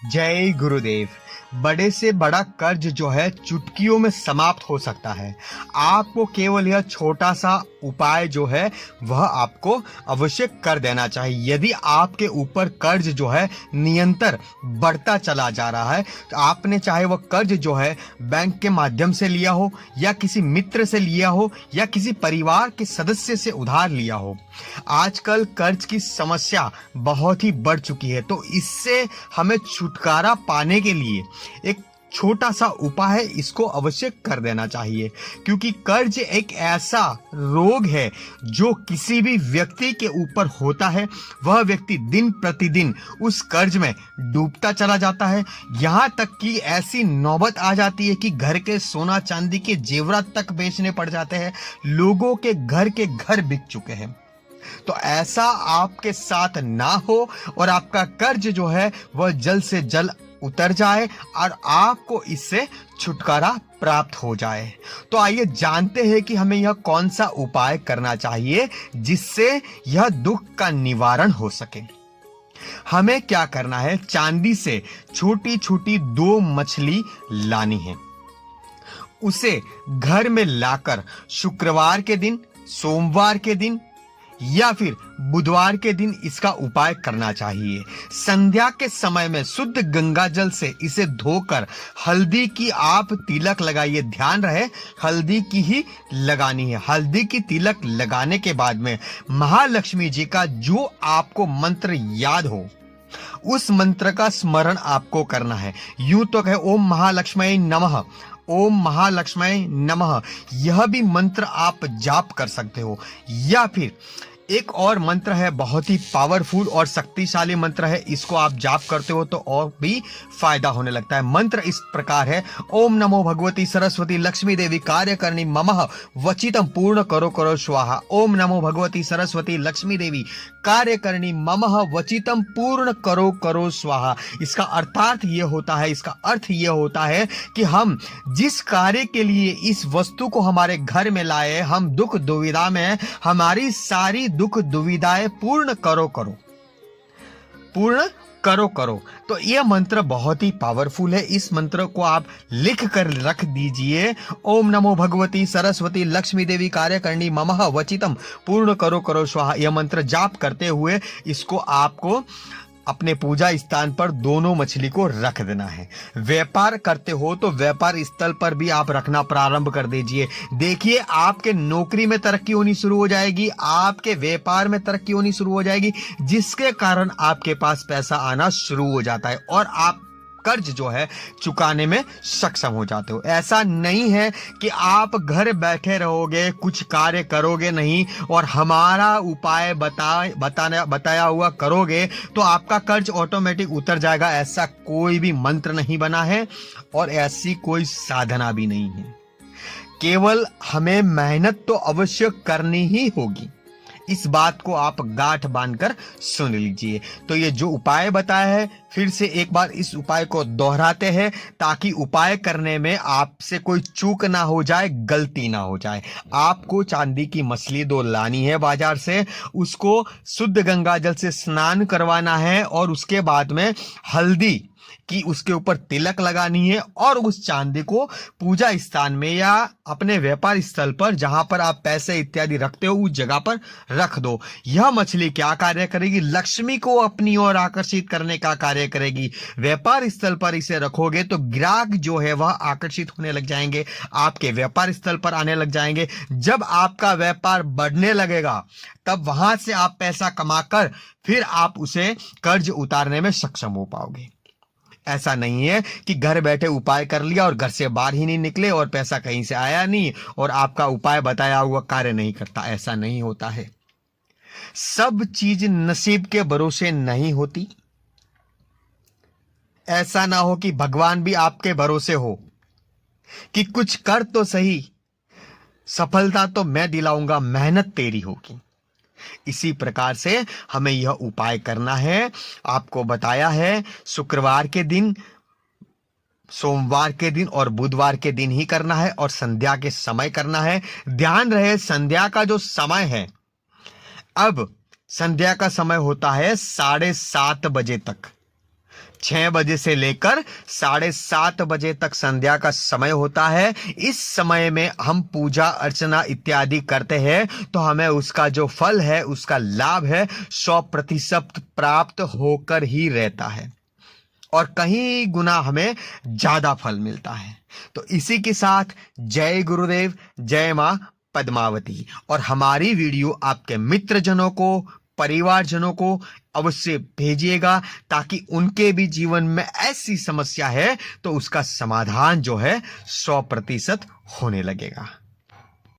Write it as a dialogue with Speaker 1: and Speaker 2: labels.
Speaker 1: जय गुरुदेव। बड़े से बड़ा कर्ज जो है चुटकियों में समाप्त हो सकता है। आपको केवल यह छोटा सा उपाय जो है वह आपको अवश्य कर देना चाहिए। यदि आपके ऊपर कर्ज जो है निरंतर बढ़ता चला जा रहा है, तो आपने चाहे वह कर्ज जो है बैंक के माध्यम से लिया हो या किसी मित्र से लिया हो या किसी परिवार के सदस्य से उधार लिया हो, आजकल कर्ज की समस्या बहुत ही बढ़ चुकी है। तो इससे हमें छुटकारा पाने के लिए एक छोटा सा उपाय है, इसको अवश्य कर देना चाहिए। क्योंकि कर्ज एक ऐसा रोग है जो किसी भी व्यक्ति के ऊपर होता है। वह व्यक्ति दिन प्रतिदिन उस कर्ज में डूबता चला जाता है। यहाँ तक कि ऐसी नौबत आ जाती है कि घर के सोना चांदी के जेवरात तक बेचने पड़ जाते हैं। लोगों के घर बिक चुके हैं। तो ऐसा आपके साथ ना हो और आपका कर्ज जो है वह जल्द से जल्द उतर जाए और आपको इससे छुटकारा प्राप्त हो जाए। तो आइए जानते हैं कि हमें यह कौन सा उपाय करना चाहिए जिससे यह दुख का निवारण हो सके। हमें क्या करना है, चांदी से छोटी छोटी 2 मछली लानी है। उसे घर में लाकर शुक्रवार के दिन, सोमवार के दिन या फिर बुधवार के दिन इसका उपाय करना चाहिए। संध्या के समय में शुद्ध गंगा जल से इसे धोकर हल्दी की आप तिलक लगाइए। ध्यान रहे हल्दी की ही लगानी है। हल्दी की तिलक लगाने के बाद में महालक्ष्मी जी का जो आपको मंत्र याद हो उस मंत्र का स्मरण आपको करना है। यूं तो कहे ओम महालक्ष्मी नमः, ओम महालक्ष्मी नमः। यह भी मंत्र आप जाप कर सकते हो। या फिर एक और मंत्र है, बहुत ही पावरफुल और शक्तिशाली मंत्र है। इसको आप जाप करते हो तो और भी फायदा होने लगता है। मंत्र इस प्रकार है, ओम नमो भगवती सरस्वती लक्ष्मी देवी कार्यकरणी ममः वचितम पूर्ण करो करो स्वाहा। ओम नमो भगवती सरस्वती लक्ष्मी देवी कार्यकरणी ममः वचितम पूर्ण करो करो स्वाहा। इसका अर्थात ये होता है, इसका अर्थ ये होता है कि हम जिस कार्य के लिए इस वस्तु को हमारे घर में लाए, हम दुख दुविधा में हैं, हमारी सारी दुख दुविधाएं पूर्ण करो करो। तो यह मंत्र बहुत ही पावरफुल है। इस मंत्र को आप लिख कर रख दीजिए। ओम नमो भगवती सरस्वती लक्ष्मी देवी कार्यकरणी ममः वचितम पूर्ण करो करो स्वाहा। यह मंत्र जाप करते हुए इसको आपको अपने पूजा स्थान पर दोनों मछली को रख देना है। व्यापार करते हो तो व्यापार स्थल पर भी आप रखना प्रारंभ कर दीजिए। देखिए आपके नौकरी में तरक्की होनी शुरू हो जाएगी, आपके व्यापार में तरक्की होनी शुरू हो जाएगी, जिसके कारण आपके पास पैसा आना शुरू हो जाता है और आप कर्ज जो है चुकाने में सक्षम हो जाते हो। ऐसा नहीं है कि आप घर बैठे रहोगे, कुछ कार्य करोगे नहीं और हमारा उपाय बताया हुआ करोगे तो आपका कर्ज ऑटोमेटिक उतर जाएगा। ऐसा कोई भी मंत्र नहीं बना है और ऐसी कोई साधना भी नहीं है। केवल हमें मेहनत तो अवश्य करनी ही होगी। इस बात को आप गांठ बांधकर सुन लीजिए। तो ये जो उपाय बताया है, फिर से एक बार इस उपाय को दोहराते हैं ताकि उपाय करने में आपसे कोई चूक ना हो जाए, गलती ना हो जाए। आपको चांदी की मछली 2 लानी है बाजार से, उसको शुद्ध गंगा जल से स्नान करवाना है और उसके बाद में हल्दी कि उसके ऊपर तिलक लगानी है और उस चांदी को पूजा स्थान में या अपने व्यापार स्थल पर जहां पर आप पैसे इत्यादि रखते हो उस जगह पर रख दो। यह मछली क्या कार्य करेगी? लक्ष्मी को अपनी ओर आकर्षित करने का कार्य करेगी। व्यापार स्थल पर इसे रखोगे तो ग्राहक जो है वह आकर्षित होने लग जाएंगे, आपके व्यापार स्थल पर आने लग जाएंगे। जब आपका व्यापार बढ़ने लगेगा तब वहां से आप पैसा कमाकर फिर आप उसे कर्ज उतारने में सक्षम हो पाओगे। ऐसा नहीं है कि घर बैठे उपाय कर लिया और घर से बाहर ही नहीं निकले और पैसा कहीं से आया नहीं और आपका उपाय बताया हुआ कार्य नहीं करता। ऐसा नहीं होता है। सब चीज नसीब के भरोसे नहीं होती। ऐसा ना हो कि भगवान भी आपके भरोसे हो कि कुछ कर तो सही, सफलता तो मैं दिलाऊंगा, मेहनत तेरी होगी। इसी प्रकार से हमें यह उपाय करना है। आपको बताया है शुक्रवार के दिन, सोमवार के दिन और बुधवार के दिन ही करना है और संध्या के समय करना है। ध्यान रहे संध्या का जो समय है, अब संध्या का समय होता है 7:30 बजे तक। 6 बजे से लेकर 7:30 बजे तक संध्या का समय होता है। इस समय में हम पूजा अर्चना इत्यादि करते हैं तो हमें उसका जो फल है, उसका लाभ है, 100% प्राप्त होकर ही रहता है और कहीं गुना हमें ज्यादा फल मिलता है। तो इसी के साथ जय गुरुदेव, जय मां पद्मावती। और हमारी वीडियो आपके मित्रजनों को, परिवारजनों को अवश्य भेजिएगा ताकि उनके भी जीवन में ऐसी समस्या है तो उसका समाधान जो है 100% होने लगेगा।